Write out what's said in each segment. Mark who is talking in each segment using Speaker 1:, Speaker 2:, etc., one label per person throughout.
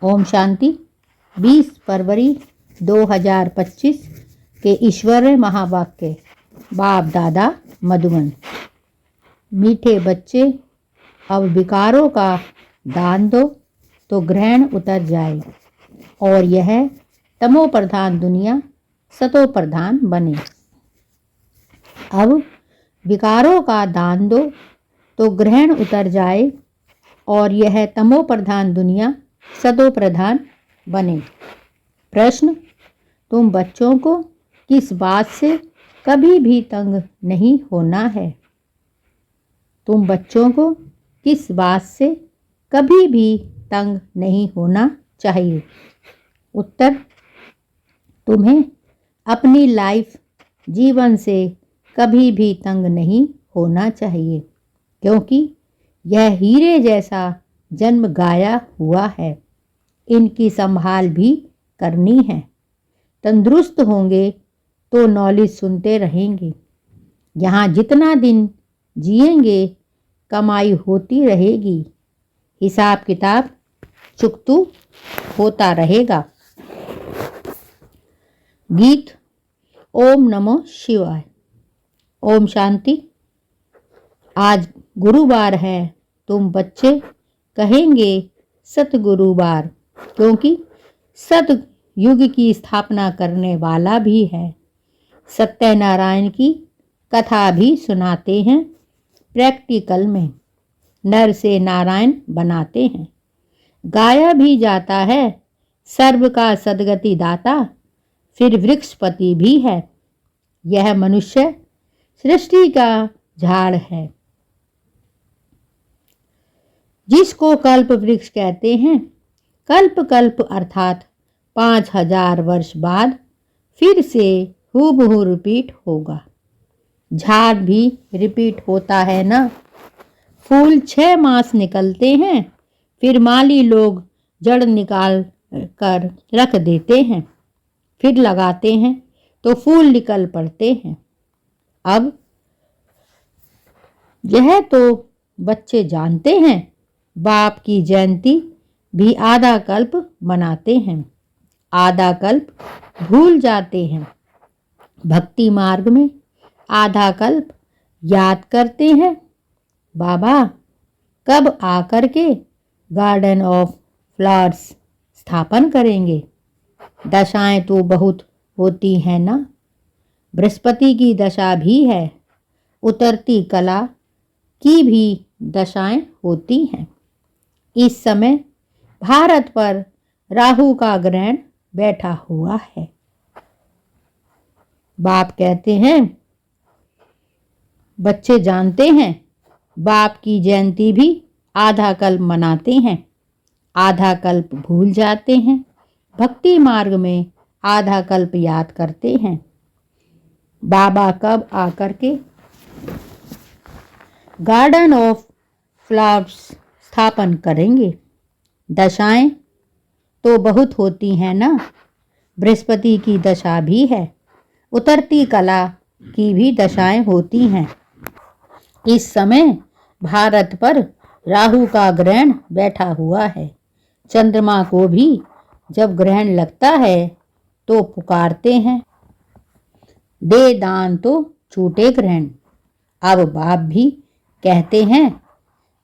Speaker 1: ओम शांति। 20 फरवरी 2025 के ईश्वरीय महावाक्य। बाप दादा मधुबन। मीठे बच्चे, अब विकारों का दान दो तो ग्रहण उतर जाए और यह तमो प्रधान दुनिया सतो प्रधान बने। अब विकारों का दान दो तो ग्रहण उतर जाए और यह तमो प्रधान दुनिया सतो प्रधान बने। प्रश्न: तुम बच्चों को किस बात से कभी भी तंग नहीं होना है? तुम बच्चों को किस बात से कभी भी तंग नहीं होना चाहिए? उत्तर: तुम्हें अपनी लाइफ जीवन से कभी भी तंग नहीं होना चाहिए, क्योंकि यह हीरे जैसा जन्म गाया हुआ है। इनकी संभाल भी करनी है। तंदुरुस्त होंगे तो नॉलेज सुनते रहेंगे। यहाँ जितना दिन जिएंगे कमाई होती रहेगी, हिसाब किताब चुकतू होता रहेगा। गीत। ओम नमो शिवाय। ओम शांति। आज गुरुवार है। तुम बच्चे कहेंगे सतगुरुवार, क्योंकि सतयुग की स्थापना करने वाला भी है। सत्यनारायण की कथा भी सुनाते हैं। प्रैक्टिकल में नर से नारायण बनाते हैं। गाया भी जाता है सर्व का सदगति दाता, फिर वृक्षपति भी है। यह मनुष्य सृष्टि का झाड़ है, जिसको कल्प वृक्ष कहते हैं। कल्प कल्प अर्थात 5000 वर्ष बाद फिर से हूबहू रिपीट होगा। झाड़ भी रिपीट होता है ना। फूल 6 मास निकलते हैं, फिर माली लोग जड़ निकाल कर रख देते हैं, फिर लगाते हैं तो फूल निकल पड़ते हैं। अब यह तो बच्चे जानते हैं। बाप की जयंती भी आधा कल्प मनाते हैं, आधा कल्प भूल जाते हैं। भक्ति मार्ग में आधा कल्प याद करते हैं। बाबा कब आकर के गार्डन ऑफ फ्लावर्स स्थापन करेंगे? दशाएं तो बहुत होती हैं ना। बृहस्पति की दशा भी है, उतरती कला की भी दशाएं होती हैं। इस समय भारत पर राहु का ग्रहण बैठा हुआ है। बाप कहते हैं बच्चे जानते हैं, बाप की जयंती भी आधा कल्प मनाते हैं, आधा कल्प भूल जाते हैं। भक्ति मार्ग में आधा कल्प याद करते हैं। बाबा कब आकर के गार्डन ऑफ फ्लावर्स स्थापन करेंगे? दशाएं तो बहुत होती हैं ना। बृहस्पति की दशा भी है, उतरती कला की भी दशाएं होती हैं। इस समय भारत पर राहु का ग्रहण बैठा हुआ है। चंद्रमा को भी जब ग्रहण लगता है तो पुकारते हैं, दे दान तो छूटे ग्रहण। अब बाप भी कहते हैं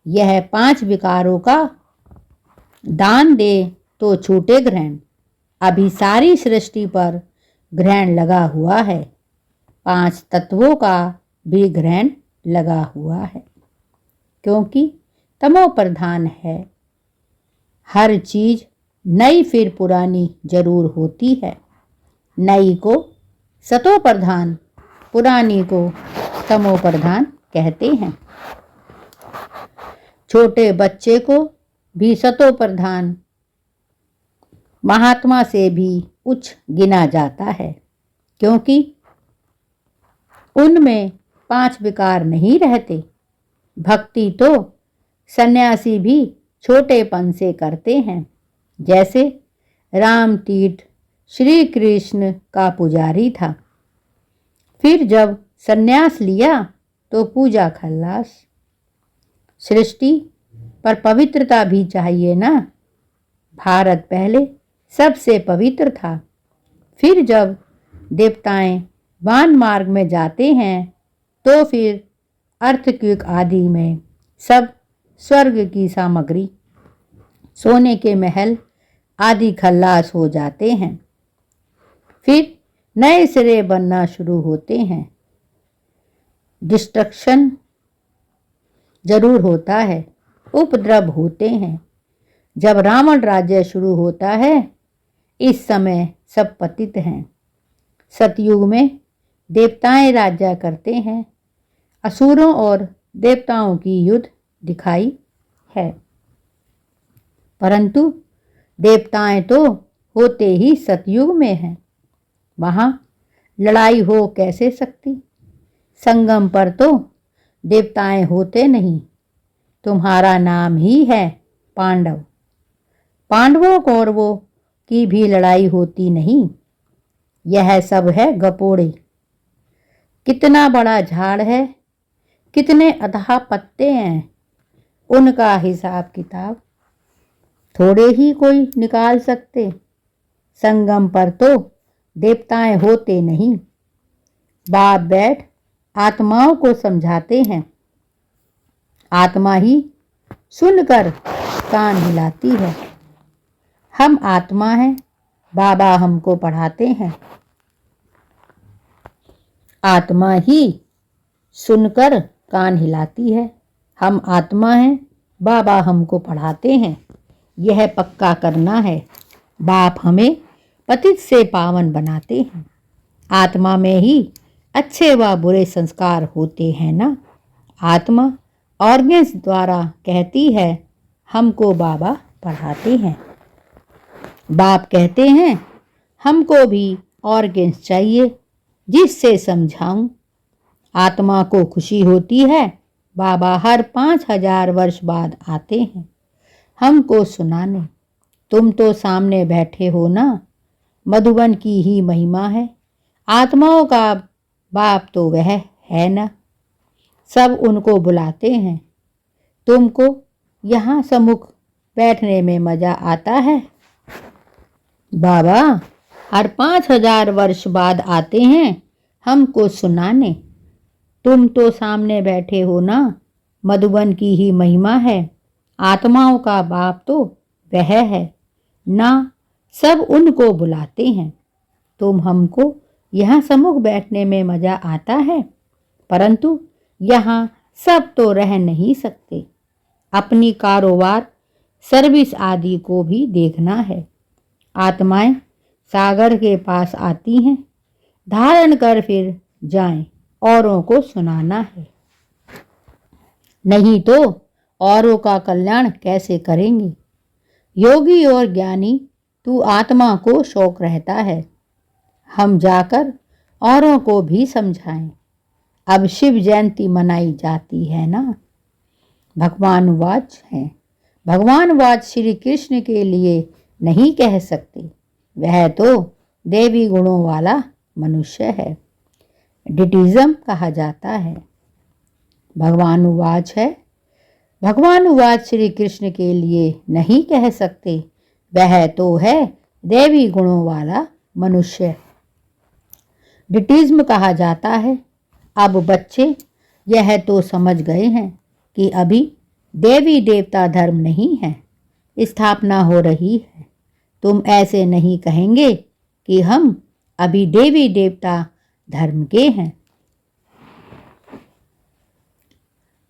Speaker 1: यह 5 विकारों का दान दे तो छूटे ग्रहण। अभी सारी सृष्टि पर ग्रहण लगा हुआ है। 5 तत्वों का भी ग्रहण लगा हुआ है, क्योंकि तमो प्रधान है। हर चीज नई फिर पुरानी जरूर होती है। नई को सतो प्रधान, पुरानी को तमो प्रधान कहते हैं। छोटे बच्चे को भी सतो प्रधान महात्मा से भी उच्च गिना जाता है, क्योंकि उनमें 5 विकार नहीं रहते। भक्ति तो सन्यासी भी छोटेपन से करते हैं। जैसे राम तीर्थ श्री कृष्ण का पुजारी था, फिर जब सन्यास लिया तो पूजा खल्लास। सृष्टि पर पवित्रता भी चाहिए ना। भारत पहले सबसे पवित्र था। फिर जब देवताएं वान मार्ग में जाते हैं तो फिर अर्थक्वेक आदि में सब स्वर्ग की सामग्री, सोने के महल आदि खल्लास हो जाते हैं। फिर नए सिरे बनना शुरू होते हैं। डिस्ट्रक्शन जरूर होता है, उपद्रव होते हैं। जब रावण राज्य शुरू होता है, इस समय सब पतित हैं। सतयुग में देवताएं राज्य करते हैं। असुरों और देवताओं की युद्ध दिखाई है, परंतु देवताएं तो होते ही सतयुग में हैं। वहाँ लड़ाई हो कैसे सकती? संगम पर तो देवताएं होते नहीं। तुम्हारा नाम ही है पांडव। पांडवों कौरवों की भी लड़ाई होती नहीं। यह सब है गपोड़े। कितना बड़ा झाड़ है, कितने अथाह पत्ते हैं, उनका हिसाब किताब थोड़े ही कोई निकाल सकते। संगम पर तो देवताएं होते नहीं। बाप बैठ आत्माओं को समझाते हैं। आत्मा ही सुनकर कान हिलाती है। हम आत्मा हैं, बाबा हमको पढ़ाते हैं। आत्मा ही सुनकर कान हिलाती है। हम आत्मा हैं, बाबा हमको पढ़ाते हैं। यह पक्का करना है। बाप हमें पतित से पावन बनाते हैं। आत्मा में ही अच्छे व बुरे संस्कार होते हैं ना। आत्मा ऑर्गन्स द्वारा कहती है, हमको बाबा पढ़ाते हैं। बाप कहते हैं, हमको भी ऑर्गन्स चाहिए जिससे समझाऊं। आत्मा को खुशी होती है। बाबा हर 5000 वर्ष बाद आते हैं हमको सुनाने। तुम तो सामने बैठे हो ना। मधुबन की ही महिमा है। आत्माओं का बाप तो वह है ना। सब उनको बुलाते हैं। तुमको यहाँ सम्मुख बैठने में मजा आता है। बाबा हर 5000 वर्ष बाद आते हैं हमको सुनाने। तुम तो सामने बैठे हो ना। मधुबन की ही महिमा है। आत्माओं का बाप तो वह है ना। सब उनको बुलाते हैं। तुम हमको यहाँ सम्मुख बैठने में मजा आता है, परंतु यहाँ सब तो रह नहीं सकते। अपनी कारोबार सर्विस आदि को भी देखना है। आत्माएं सागर के पास आती हैं, धारण कर फिर जाएं, औरों को सुनाना है। नहीं तो औरों का कल्याण कैसे करेंगे? योगी और ज्ञानी तू आत्मा को शौक रहता है। हम जाकर औरों को भी समझाएं। अब शिव जयंती मनाई जाती है ना। भगवान वाच हैं। भगवान वाच श्री कृष्ण के लिए नहीं कह सकते। वह तो देवी गुणों वाला मनुष्य है। डिटिज्म कहा जाता है। भगवान वाच है। भगवान वाच श्री कृष्ण के लिए नहीं कह सकते। वह तो है देवी गुणों वाला मनुष्य। डिटिज्म कहा जाता है। अब बच्चे यह तो समझ गए हैं कि अभी देवी देवता धर्म नहीं है, स्थापना हो रही है। तुम ऐसे नहीं कहेंगे कि हम अभी देवी देवता धर्म के हैं,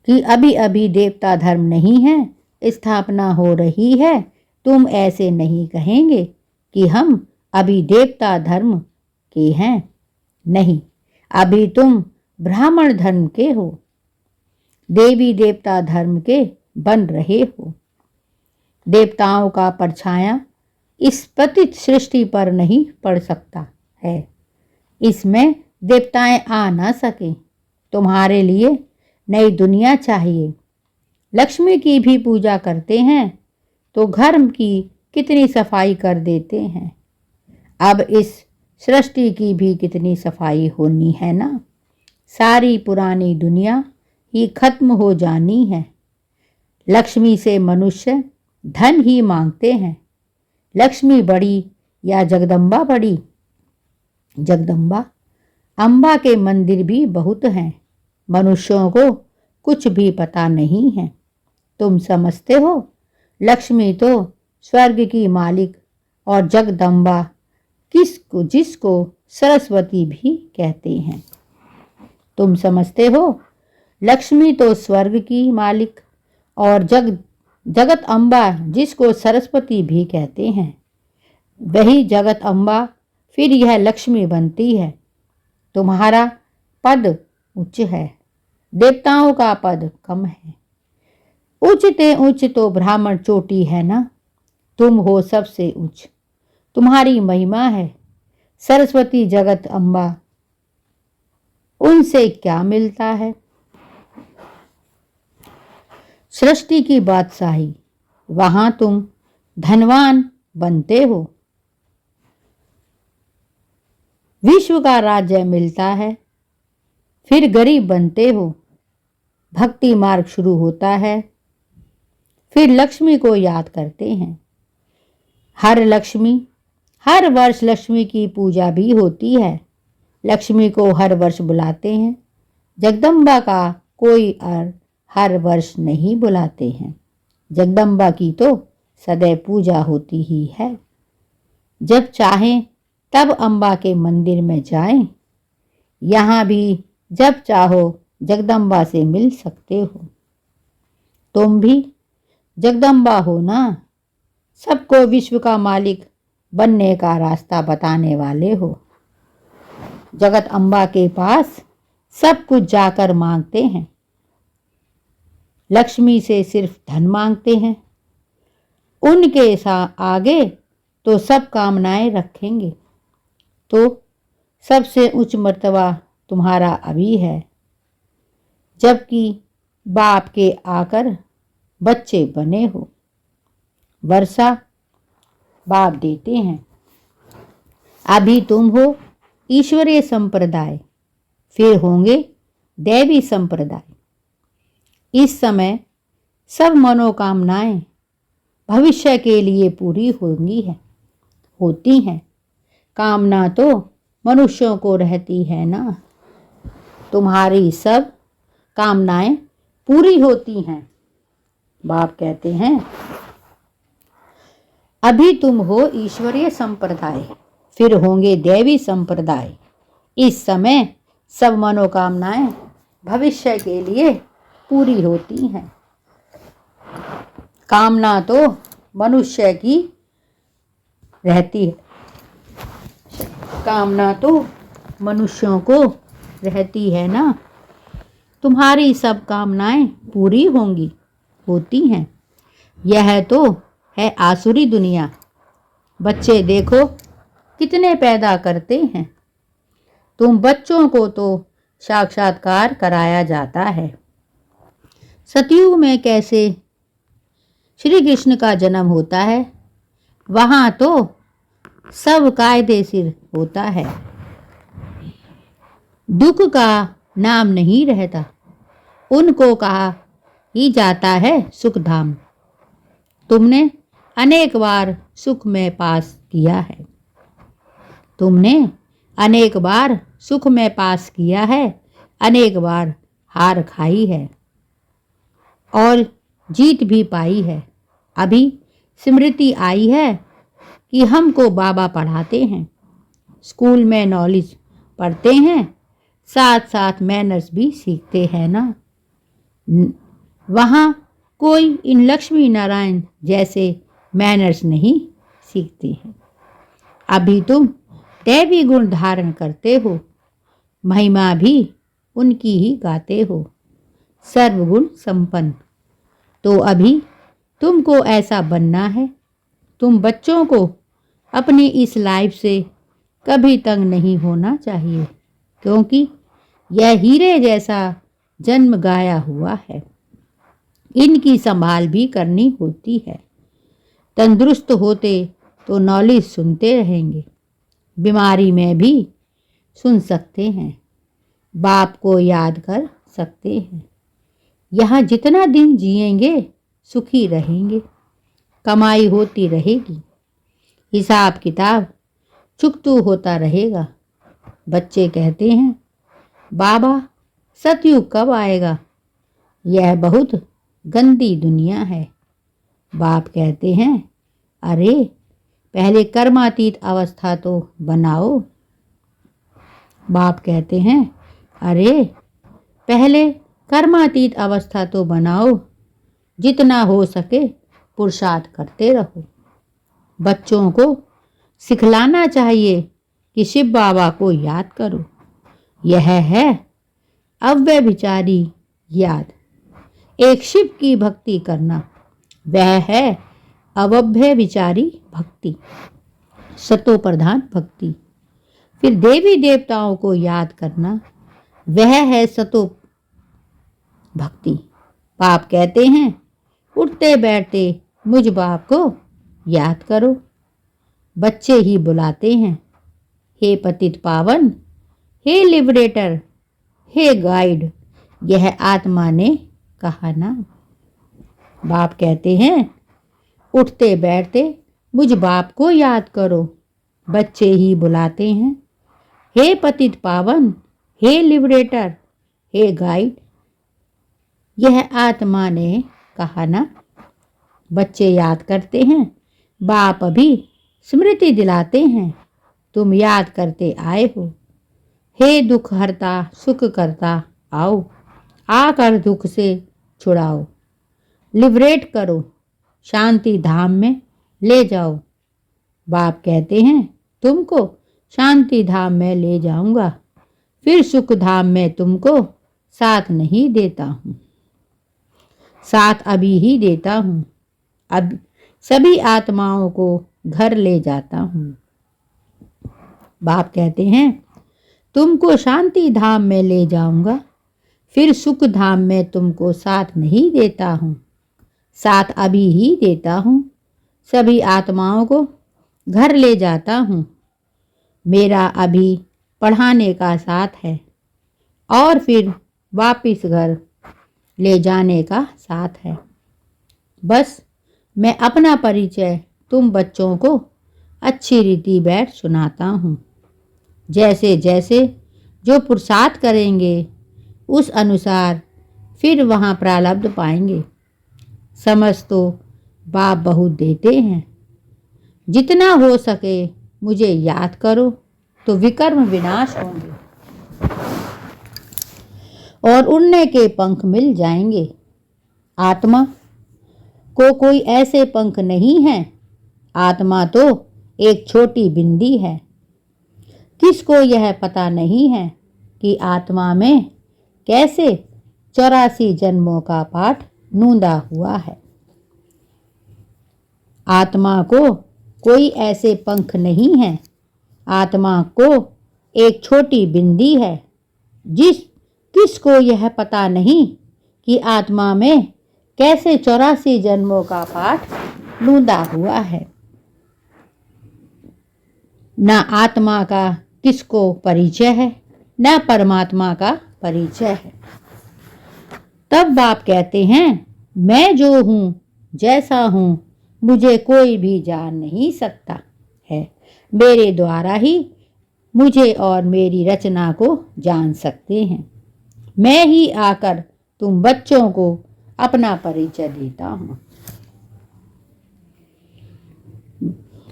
Speaker 1: कि अभी अभी देवता धर्म नहीं है, स्थापना हो रही है। तुम ऐसे नहीं कहेंगे कि हम अभी देवता धर्म के हैं। नहीं, अभी तुम ब्राह्मण धर्म के हो। देवी देवता धर्म के बन रहे हो। देवताओं का परछाया इस पतित सृष्टि पर नहीं पड़ सकता है। इसमें देवताएं आ ना सके। तुम्हारे लिए नई दुनिया चाहिए। लक्ष्मी की भी पूजा करते हैं तो घर की कितनी सफाई कर देते हैं। अब इस सृष्टि की भी कितनी सफाई होनी है ना। सारी पुरानी दुनिया ही खत्म हो जानी है। लक्ष्मी से मनुष्य धन ही मांगते हैं, लक्ष्मी बड़ी या जगदम्बा बड़ी? जगदम्बा। अम्बा के मंदिर भी बहुत हैं, मनुष्यों को कुछ भी पता नहीं है। तुम समझते हो, लक्ष्मी तो स्वर्ग की मालिक और जगदम्बा जिसको सरस्वती भी कहते हैं। तुम समझते हो, लक्ष्मी तो स्वर्ग की मालिक और जगत अम्बा जिसको सरस्वती भी कहते हैं, वही जगत अम्बा फिर यह लक्ष्मी बनती है। तुम्हारा पद उच्च है, देवताओं का पद कम है। उच्चते उच्च तो ब्राह्मण चोटी है ना, तुम हो सबसे उच्च, तुम्हारी महिमा है। सरस्वती जगत अम्बा, उनसे क्या मिलता है? सृष्टि की बादशाही, वहां तुम धनवान बनते हो, विश्व का राज्य मिलता है, फिर गरीब बनते हो। भक्ति मार्ग शुरू होता है, फिर लक्ष्मी को याद करते हैं। हर वर्ष लक्ष्मी की पूजा भी होती है। लक्ष्मी को हर वर्ष बुलाते हैं, जगदम्बा का कोई हर वर्ष नहीं बुलाते हैं। जगदम्बा की तो सदैव पूजा होती ही है। जब चाहें तब अम्बा के मंदिर में जाएं। यहाँ भी जब चाहो जगदम्बा से मिल सकते हो। तुम भी जगदम्बा हो ना, सबको विश्व का मालिक बनने का रास्ता बताने वाले हो। जगत अम्बा के पास सब कुछ जाकर मांगते हैं, लक्ष्मी से सिर्फ धन मांगते हैं। उनके आगे तो सब कामनाएं रखेंगे। तो सबसे उच्च मर्तबा तुम्हारा अभी है, जबकि बाप के आकर बच्चे बने हो। वर्षा बाप देते हैं, अभी तुम हो ईश्वरीय संप्रदाय, फिर होंगे दैवी संप्रदाय। इस समय सब मनोकामनाएं भविष्य के लिए पूरी होती हैं। कामना तो मनुष्यों को रहती है ना, तुम्हारी सब कामनाएं पूरी होती हैं। बाप कहते हैं, अभी तुम हो ईश्वरीय संप्रदाय, फिर होंगे दैवी संप्रदाय। इस समय सब मनोकामनाएं भविष्य के लिए पूरी होती हैं। कामना तो मनुष्य की रहती है, कामना तो मनुष्यों को रहती है ना, तुम्हारी सब कामनाएं पूरी होती हैं। यह तो है आसुरी दुनिया। बच्चे देखो कितने पैदा करते हैं। तुम बच्चों को तो साक्षात्कार कराया जाता है। सतयुग में कैसे श्री कृष्ण का जन्म होता है, वहाँ तो सब कायदेशीर होता है। दुख का नाम नहीं रहता, उनको कहा ही जाता है सुख धाम। तुमने अनेक बार सुख में पास किया है, तुमने अनेक बार सुख में पास किया है, अनेक बार हार खाई है और जीत भी पाई है। अभी स्मृति आई है कि हमको बाबा पढ़ाते हैं, स्कूल में नॉलेज पढ़ते हैं, साथ साथ मैनर्स भी सीखते हैं ना। वहाँ कोई इन लक्ष्मी नारायण जैसे मैनर्स नहीं सीखते हैं। अभी तुम दैवी गुण धारण करते हो, महिमा भी उनकी ही गाते हो, सर्वगुण संपन्न। तो अभी तुमको ऐसा बनना है। तुम बच्चों को अपनी इस लाइफ से कभी तंग नहीं होना चाहिए, क्योंकि यह हीरे जैसा जन्म गाया हुआ है। इनकी संभाल भी करनी होती है। तंदुरुस्त होते तो नॉलेज सुनते रहेंगे, बीमारी में भी सुन सकते हैं, बाप को याद कर सकते हैं। यहाँ जितना दिन जिएंगे सुखी रहेंगे, कमाई होती रहेगी। हिसाब किताब चुकतू होता रहेगा। बच्चे कहते हैं, बाबा सतयुग कब आएगा? यह बहुत गंदी दुनिया है। बाप कहते हैं, अरे पहले कर्मातीत अवस्था तो बनाओ। बाप कहते हैं, अरे पहले कर्मातीत अवस्था तो बनाओ, जितना हो सके पुरुषार्थ करते रहो। बच्चों को सिखलाना चाहिए कि शिव बाबा को याद करो। यह है अव्यभिचारी याद। एक शिव की भक्ति करना, वह है अव्यभिचारी भक्ति, सतो प्रधान भक्ति। फिर देवी देवताओं को याद करना, वह है सतो भक्ति। बाप कहते हैं, उठते बैठते मुझ बाप को याद करो। बच्चे ही बुलाते हैं, हे पतित पावन, हे लिबरेटर, हे गाइड। यह आत्मा ने कहा ना। बाप कहते हैं, उठते बैठते मुझ बाप को याद करो। बच्चे ही बुलाते हैं, हे पतित पावन, हे लिबरेटर, हे गाइड। यह आत्मा ने कहा ना। बच्चे याद करते हैं, बाप अभी स्मृति दिलाते हैं, तुम याद करते आए हो। हे दुख हरता सुख करता आओ, आकर दुख से छुड़ाओ, लिबरेट करो, शांति धाम में ले जाओ। बाप कहते हैं, तुमको शांति धाम में ले जाऊंगा, फिर सुख धाम में तुमको साथ नहीं देता हूँ, साथ अभी ही देता हूँ। अब सभी आत्माओं को घर ले जाता हूँ। बाप कहते हैं, तुमको शांति धाम में ले जाऊंगा, फिर सुख धाम में तुमको साथ नहीं देता हूँ, साथ अभी ही देता हूँ। सभी आत्माओं को घर ले जाता हूँ। मेरा अभी पढ़ाने का साथ है और फिर वापिस घर ले जाने का साथ है। बस मैं अपना परिचय तुम बच्चों को अच्छी रीति बैठ सुनाता हूँ। जैसे जैसे जो पुरुषार्थ करेंगे उस अनुसार फिर वहाँ प्रारब्ध पाएंगे। समझ तो बाप बहुत देते हैं। जितना हो सके मुझे याद करो तो विकर्म विनाश होंगे और उड़ने के पंख मिल जाएंगे। आत्मा को कोई ऐसे पंख नहीं है। आत्मा तो एक छोटी बिंदी है। किसको यह पता नहीं है कि आत्मा में कैसे 84 जन्मों का पाठ नूंदा हुआ है। आत्मा को कोई ऐसे पंख नहीं है। आत्मा को एक छोटी बिंदी है। किसको यह पता नहीं कि आत्मा में कैसे 84 जन्मों का पाठ नूंदा हुआ है। न आत्मा का किसको परिचय है, न परमात्मा का परिचय है। तब बाप कहते हैं, मैं जो हूँ जैसा हूँ मुझे कोई भी जान नहीं सकता है। मेरे द्वारा ही मुझे और मेरी रचना को जान सकते हैं। मैं ही आकर तुम बच्चों को अपना परिचय देता हूँ।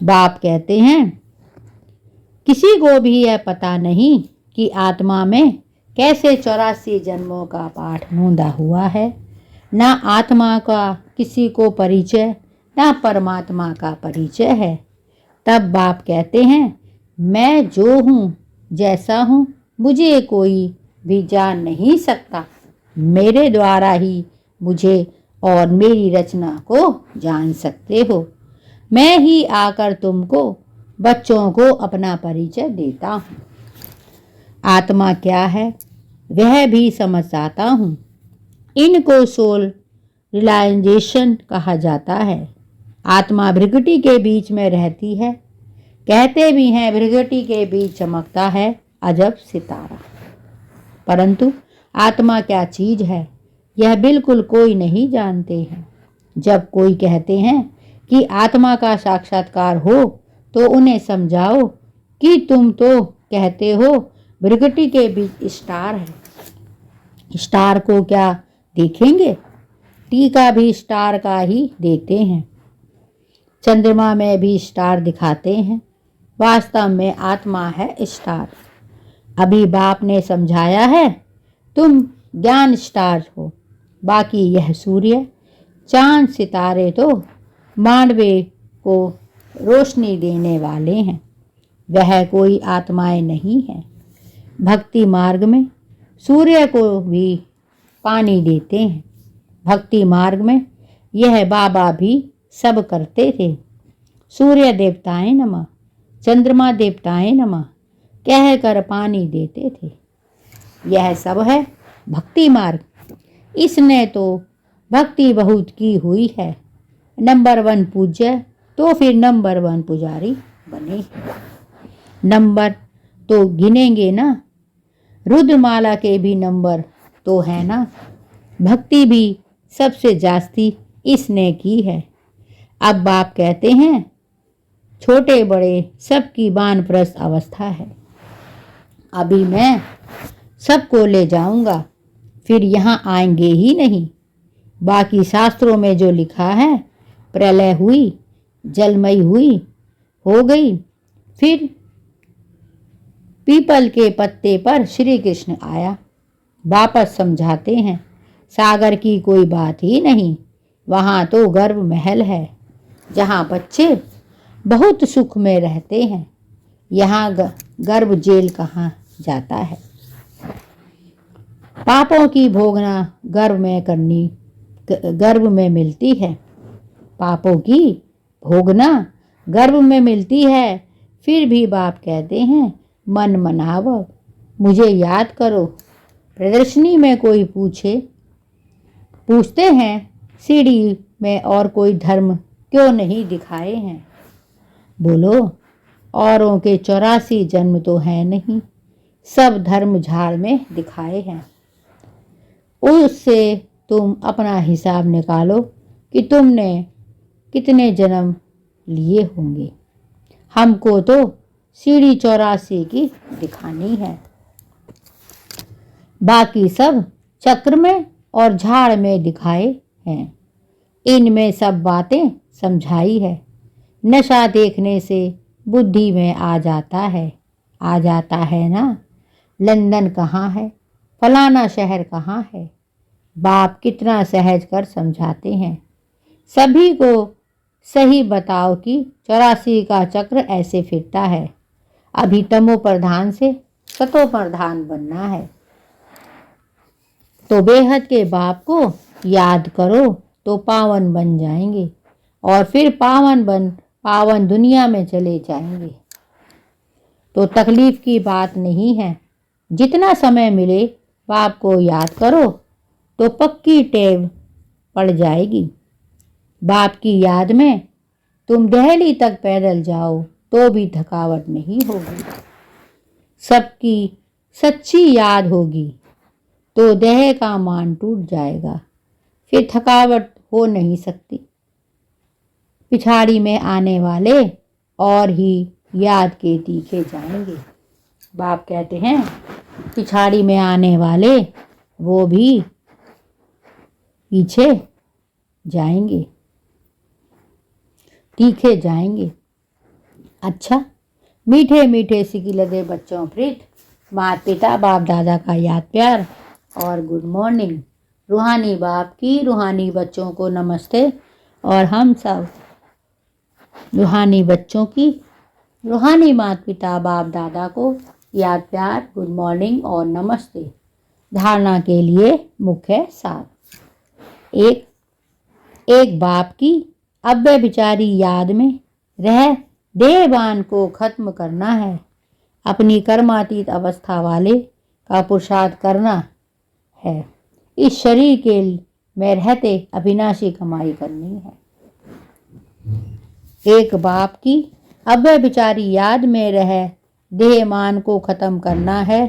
Speaker 1: बाप कहते हैं, किसी को भी यह पता नहीं कि आत्मा में कैसे 84 जन्मों का पाठ नूंदा हुआ है। न आत्मा का किसी को परिचय, न परमात्मा का परिचय है। तब बाप कहते हैं, मैं जो हूँ जैसा हूँ मुझे कोई भी जान नहीं सकता। मेरे द्वारा ही मुझे और मेरी रचना को जान सकते हो। मैं ही आकर तुमको बच्चों को अपना परिचय देता हूँ। आत्मा क्या है वह भी समझ आता हूँ। इनको सोल रियलाइजेशन कहा जाता है। आत्मा भृगुटी के बीच में रहती है। कहते भी हैं भृगुटी के बीच चमकता है अजब सितारा। परंतु आत्मा क्या चीज है यह बिल्कुल कोई नहीं जानते हैं। जब कोई कहते हैं कि आत्मा का साक्षात्कार हो तो उन्हें समझाओ कि तुम तो कहते हो भृगुटी के बीच स्टार है। स्टार को क्या देखेंगे? टीका भी स्टार का ही देते हैं। चंद्रमा में भी स्टार दिखाते हैं। वास्तव में आत्मा है स्टार। अभी बाप ने समझाया है, तुम ज्ञान स्टार हो। बाकी यह सूर्य, चांद, सितारे तो मानवे को रोशनी देने वाले हैं। वह कोई आत्माएं नहीं है। भक्ति मार्ग में सूर्य को भी पानी देते हैं। भक्ति मार्ग में यह बाबा भी सब करते थे। सूर्य देवताएं नमः, चंद्रमा देवताएं नमः कहकर पानी देते थे। यह सब है भक्ति मार्ग। इसने तो भक्ति बहुत की हुई है। नंबर 1 पूज्य तो फिर नंबर 1 पुजारी बने। नंबर तो गिनेंगे ना, रुद्रमाला के भी नंबर तो है ना। भक्ति भी सबसे जास्ती इसने की है। अब बाप कहते हैं छोटे बड़े सबकी वानप्रस्थ अवस्था है। अभी मैं सबको ले जाऊंगा, फिर यहाँ आएंगे ही नहीं। बाकी शास्त्रों में जो लिखा है, प्रलय हुई, जलमयी हुई, हो गई, फिर पीपल के पत्ते पर श्री कृष्ण आया। वापस समझाते हैं सागर की कोई बात ही नहीं। वहाँ तो गर्भ महल है जहाँ बच्चे बहुत सुख में रहते हैं। यहाँ गर्भ जेल कहाँ जाता है। पापों की भोगना गर्भ में मिलती है। पापों की भोगना गर्भ में मिलती है। फिर भी बाप कहते हैं मन मनाव, मुझे याद करो। प्रदर्शनी में कोई पूछते हैं सीढ़ी में और कोई धर्म क्यों नहीं दिखाए हैं। बोलो औरों के 84 जन्म तो है नहीं, सब धर्म झाड़ में दिखाए हैं। उससे तुम अपना हिसाब निकालो कि तुमने कितने जन्म लिए होंगे। हमको तो सीढ़ी 84 की दिखानी है। बाकी सब चक्र में और झाड़ में दिखाए हैं। इनमें सब बातें समझाई है। नशा देखने से बुद्धि में आ जाता है ना। लंदन कहाँ है, फलाना शहर कहाँ है। बाप कितना सहज कर समझाते हैं। सभी को सही बताओ कि 84 का चक्र ऐसे फिरता है। अभी तमो प्रधान से सतो प्रधान बनना है। तो बेहद के बाप को याद करो तो पावन बन जाएंगे और फिर पावन दुनिया में चले जाएंगे। तो तकलीफ की बात नहीं है। जितना समय मिले बाप को याद करो तो पक्की टेव पड़ जाएगी। बाप की याद में तुम दिल्ली तक पैदल जाओ तो भी थकावट नहीं होगी। सबकी सच्ची याद होगी तो देह का मान टूट जाएगा, फिर थकावट हो नहीं सकती। पिछाड़ी में आने वाले और ही याद के तीखे जाएंगे। बाप कहते हैं पिछाड़ी में आने वाले वो भी पीछे जाएंगे, तीखे जाएंगे। अच्छा, मीठे मीठे सिकिलदे बच्चों प्रीत, माता पिता बाप दादा का याद प्यार और गुड मॉर्निंग। रूहानी बाप की रूहानी बच्चों को नमस्ते और हम सब रूहानी बच्चों की रूहानी माता पिता बाप दादा को याद प्यार, गुड मॉर्निंग और नमस्ते। धारणा के लिए मुख्य सार। एक बाप की अव्यय विचारी याद में रह देहवान को खत्म करना है। अपनी कर्मातीत अवस्था वाले का पुरुषार्थ करना है। इस शरीर के में रहते अविनाशी कमाई करनी है। एक बाप की अव्यय विचारी याद में रह देहमान को खत्म करना है।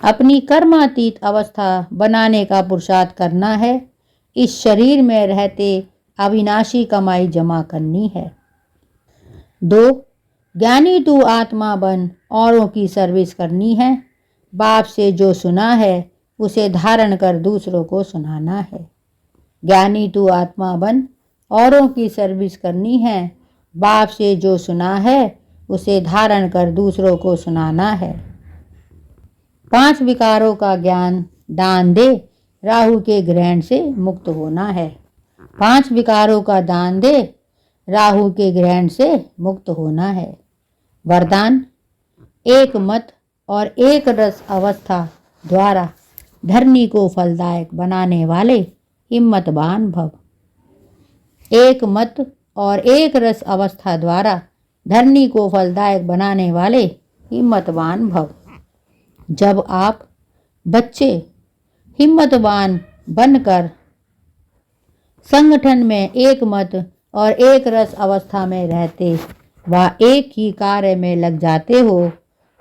Speaker 1: अपनी कर्मातीत अवस्था बनाने का पुरुषार्थ करना है। इस शरीर में रहते अविनाशी कमाई जमा करनी है। 2. ज्ञानी तू आत्मा बन, औरों की सर्विस करनी है। बाप से जो सुना है उसे धारण कर दूसरों को सुनाना है। ज्ञानी तू आत्मा बन, औरों की सर्विस करनी है। बाप से जो सुना है उसे धारण कर दूसरों को सुनाना है। 5 विकारों का ज्ञान दान दे, राहु के ग्रहण से मुक्त होना है। 5 विकारों का दान दे, राहु के ग्रहण से मुक्त होना है। वरदान, एक मत और एक रस अवस्था द्वारा धरनी को फलदायक बनाने वाले हिम्मतवान भव। एक मत और एक रस अवस्था द्वारा धरनी को फलदायक बनाने वाले हिम्मतवान भव। जब आप बच्चे हिम्मतवान बनकर संगठन में एक मत और एक रस अवस्था में रहते व एक ही कार्य में लग जाते हो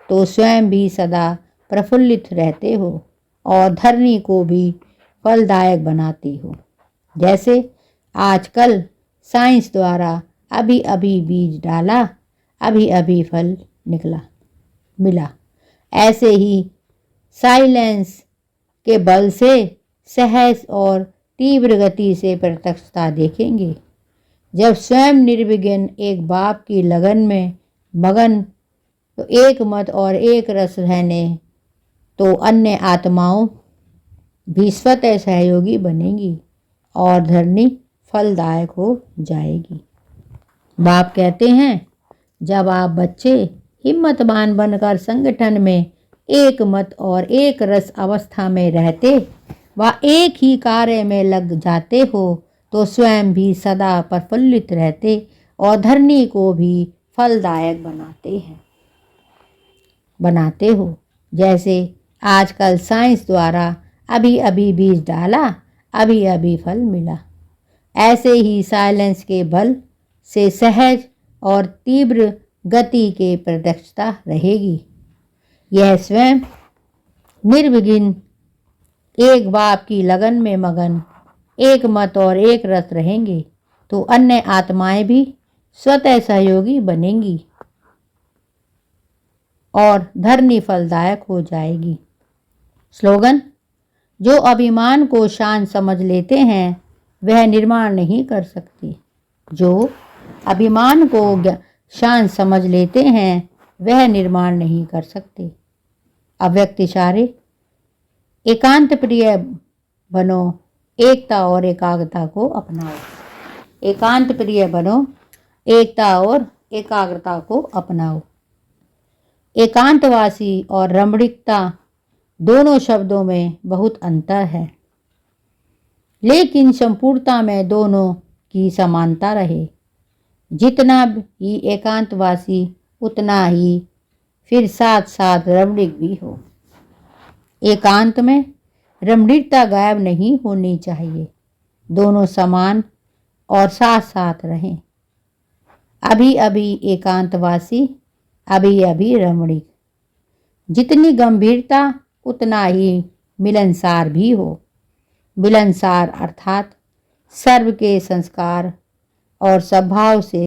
Speaker 1: तो स्वयं भी सदा प्रफुल्लित रहते हो और धरनी को भी फलदायक बनाते हो। जैसे आजकल साइंस द्वारा अभी अभी बीज डाला, अभी अभी फल मिला, ऐसे ही साइलेंस के बल से सहज और तीव्र गति से प्रत्यक्षता देखेंगे। जब स्वयं निर्विघ्न एक बाप की लगन में मगन तो एक मत और एक रस रहने तो अन्य आत्माओं भी स्वतः सहयोगी बनेंगी और धरनी फलदायक हो जाएगी। बाप कहते हैं, जब आप बच्चे हिम्मतवान बनकर संगठन में एक मत और एक रस अवस्था में रहते व एक ही कार्य में लग जाते हो तो स्वयं भी सदा प्रफुल्लित रहते और धरनी को भी फलदायक बनाते हो। जैसे आजकल साइंस द्वारा अभी अभी बीज डाला, अभी अभी फल मिला, ऐसे ही साइलेंस के बल से सहज और तीव्र गति के प्रत्यक्षता रहेगी। यह स्वयं निर्विघ्न एक बाप की लगन में मगन एक मत और एक रस रहेंगे तो अन्य आत्माएं भी स्वतः सहयोगी बनेंगी और धरनी फलदायक हो जाएगी। स्लोगन, जो अभिमान को शान समझ लेते हैं वह निर्माण नहीं कर सकते। जो अभिमान को शान समझ लेते हैं वह निर्माण नहीं कर सकते। अव्यक्त इशारे, एकांत प्रिय बनो, एकता और एकाग्रता को अपनाओ। एकांत प्रिय बनो, एकता और एकाग्रता को अपनाओ। एकांतवासी और रमणीकता दोनों शब्दों में बहुत अंतर है, लेकिन संपूर्णता में दोनों की समानता रहे। जितना ही एकांतवासी उतना ही फिर साथ साथ रमणीक भी हो। एकांत में रमणीकता गायब नहीं होनी चाहिए, दोनों समान और साथ साथ रहें। अभी अभी एकांतवासी, अभी अभी रमणीक। जितनी गंभीरता उतना ही मिलनसार भी हो। मिलनसार अर्थात सर्व के संस्कार और स्वभाव से